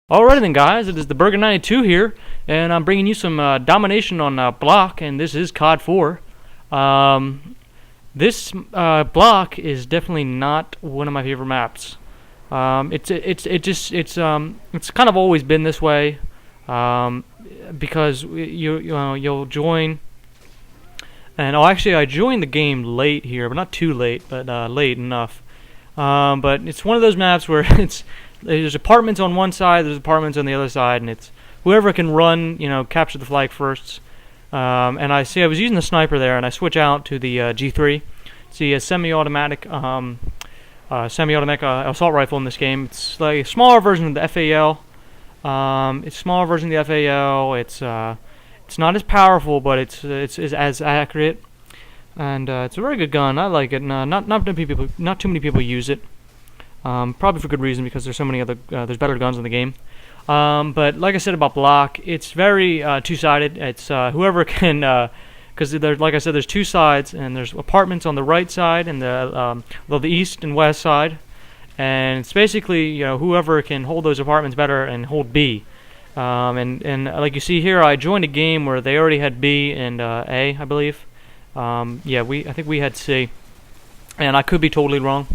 Alrighty then, guys, it is the Burger92 here, and I'm bringing you some Domination on Bloc, and this is COD 4. This Bloc is definitely not one of my favorite maps. It's kind of always been this way, because you'll join, and actually I joined the game late here, but not too late, but late enough. But it's one of those maps where there's apartments on one side, there's apartments on the other side, and it's whoever can run, capture the flag first. And I was using the sniper there, and I switch out to the G3. It's the semi-automatic assault rifle in this game. It's like a smaller version of the FAL. It's a smaller version of the FAL. It's not as powerful, but it's as accurate, and it's a very good gun. I like it. Not too many people use it. Probably for good reason, because there's so many other there's better guns in the game. But like I said about Bloc, it's very two-sided. It's whoever can, because like I said, there's two sides, and there's apartments on the right side and the east and west side, and it's basically whoever can hold those apartments better and hold B. And like you see here, I joined a game where they already had B and A, I believe. I think we had C, and I could be totally wrong.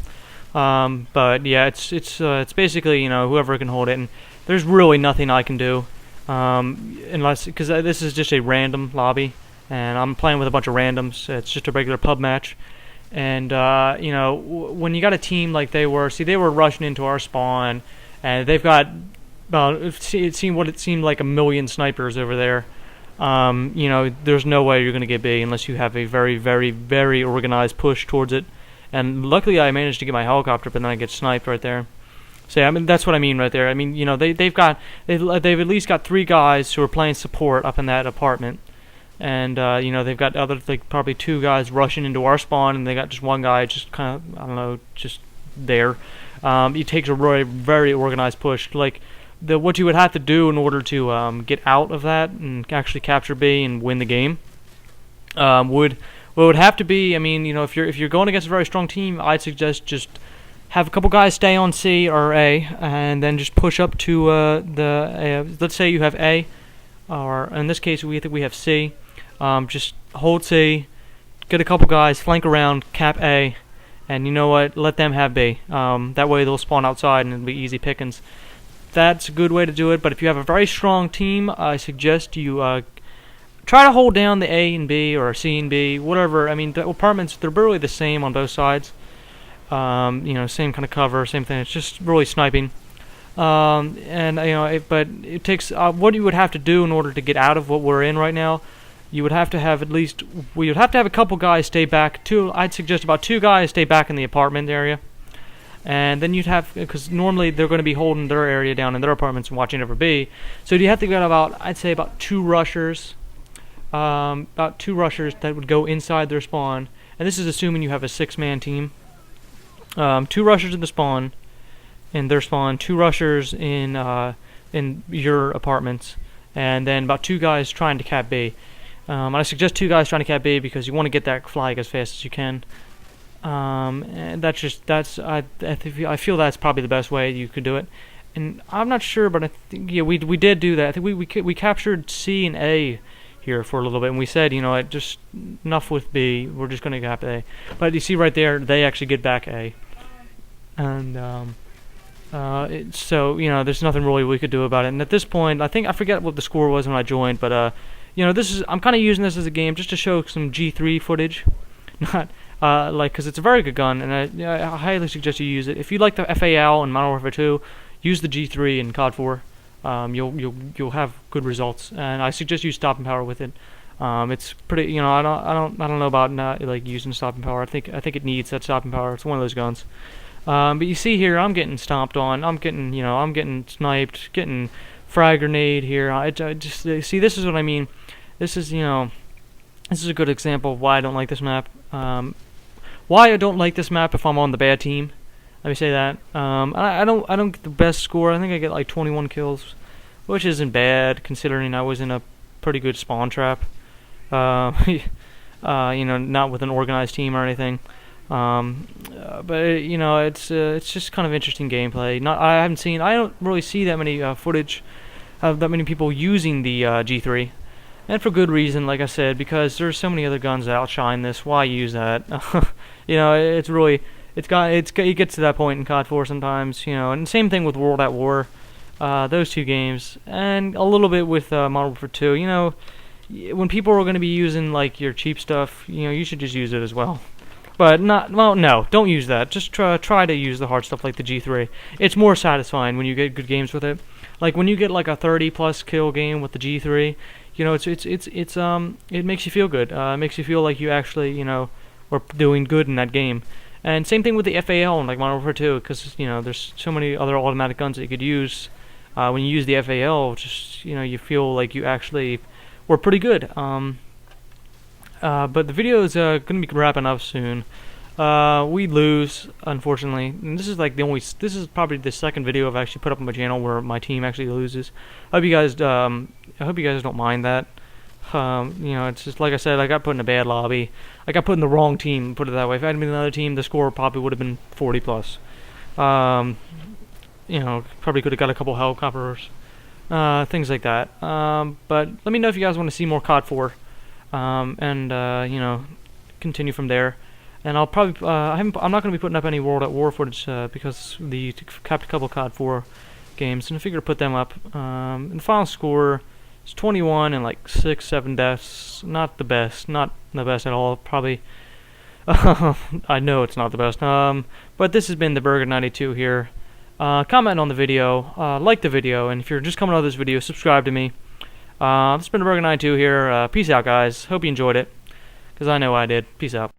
But yeah, it's basically whoever can hold it, and there's really nothing I can do, because this is just a random lobby, and I'm playing with a bunch of randoms. It's just a regular pub match, and when you got a team like they were rushing into our spawn, and they've got it seemed like a million snipers over there. There's no way you're gonna get B unless you have a very, very, very organized push towards it. And luckily, I managed to get my helicopter, but then I get sniped right there. So yeah, that's what I mean right there. I mean, they've at least got 3 guys who are playing support up in that apartment, and they've got probably 2 guys rushing into our spawn, and they got just 1 guy just kind of just there. It takes a very, very organized push. What you would have to do in order to get out of that and actually capture B and win the game would have to be, if you're going against a very strong team, I'd suggest just have a couple guys stay on C or A, and then just push up to let's say you have A, or in this case we think we have C. Just hold C, get a couple guys, flank around, cap A, and you know what? Let them have B. That way they'll spawn outside and it'll be easy pickings. That's a good way to do it. But if you have a very strong team, I suggest you try to hold down the A and B, or C and B, whatever. The apartments, they're really the same on both sides. Same kind of cover, same thing. It's just really sniping. But it takes what you would have to do in order to get out of what we're in right now. You would have to have a couple guys stay back. I'd suggest about 2 guys stay back in the apartment area. And then you'd have, because normally they're going to be holding their area down in their apartments and watching over B. So you have to get I'd say about 2 rushers. About 2 rushers that would go inside their spawn, and this is assuming you have a 6-man team. 2 rushers in the spawn, in their spawn, 2 rushers in your apartments, and then about 2 guys trying to cap B. I suggest 2 guys trying to cap B because you want to get that flag as fast as you can. And I feel that's probably the best way you could do it. And I'm not sure, but I think we did do that. I think we captured C and A here for a little bit, and we said, just enough with B, we're just going to cap A. But you see right there, they actually get back A. And there's nothing really we could do about it. And at this point, I forget what the score was when I joined, but I'm kind of using this as a game just to show some G3 footage, not because it's a very good gun, and I highly suggest you use it. If you like the FAL and Modern Warfare 2, use the G3 in COD 4. You'll have good results, and I suggest you stopping power with it. It's pretty, I don't know about not using stopping power. I think it needs that stopping power. It's one of those guns. But you see here, I'm getting stomped on. I'm getting sniped, getting frag grenade here. I just see, this is what I mean. This is a good example of why I don't like this map. Why I don't like this map if I'm on the bad team. Let me say that. I don't get the best score. I think I get like 21 kills, which isn't bad considering I was in a pretty good spawn trap. Not with an organized team or anything. But you know, it's just kind of interesting gameplay. I don't really see that many footage of that many people using the G3, and for good reason. Like I said, because there's so many other guns that outshine this. Why use that? You know, it gets to that point in COD 4 sometimes. You know, and same thing with World at War. Those two games, and a little bit with Modern Warfare 2. You know, when people are going to be using like your cheap stuff, you know, you should just use it as well. But no, don't use that. Just try to use the hard stuff like the G3. It's more satisfying when you get good games with it. Like when you get like a 30+ kill game with the G3, you know, it makes you feel good. It makes you feel like you actually, you know, were doing good in that game. And same thing with the FAL and like Modern Warfare 2, because you know, there's so many other automatic guns that you could use. When you use the FAL, just, you know, you feel like you actually were pretty good. But the video is going to be wrapping up soon. We lose, unfortunately. And this is like this is probably the second video I've actually put up on my channel where my team actually loses. I hope you guys don't mind that. You know, it's just like I said, I got put in a bad lobby. I got put in the wrong team, put it that way. If I had been another team, the score probably would have been 40+. You know, probably could have got a couple helicopters, things like that. But let me know if you guys want to see more COD 4, and you know, continue from there. And I'll probably I'm not going to be putting up any World at War footage because the capped a couple COD 4 games, and I figured to put them up. And the final score is 21 and like 6-7 deaths. Not the best at all. Probably. I know it's not the best. But this has been the Burger 92 here. Comment on the video, like the video, and if you're just coming out of this video, subscribe to me. This has been the Burger 92 here. Peace out, guys. Hope you enjoyed it, because I know I did. Peace out.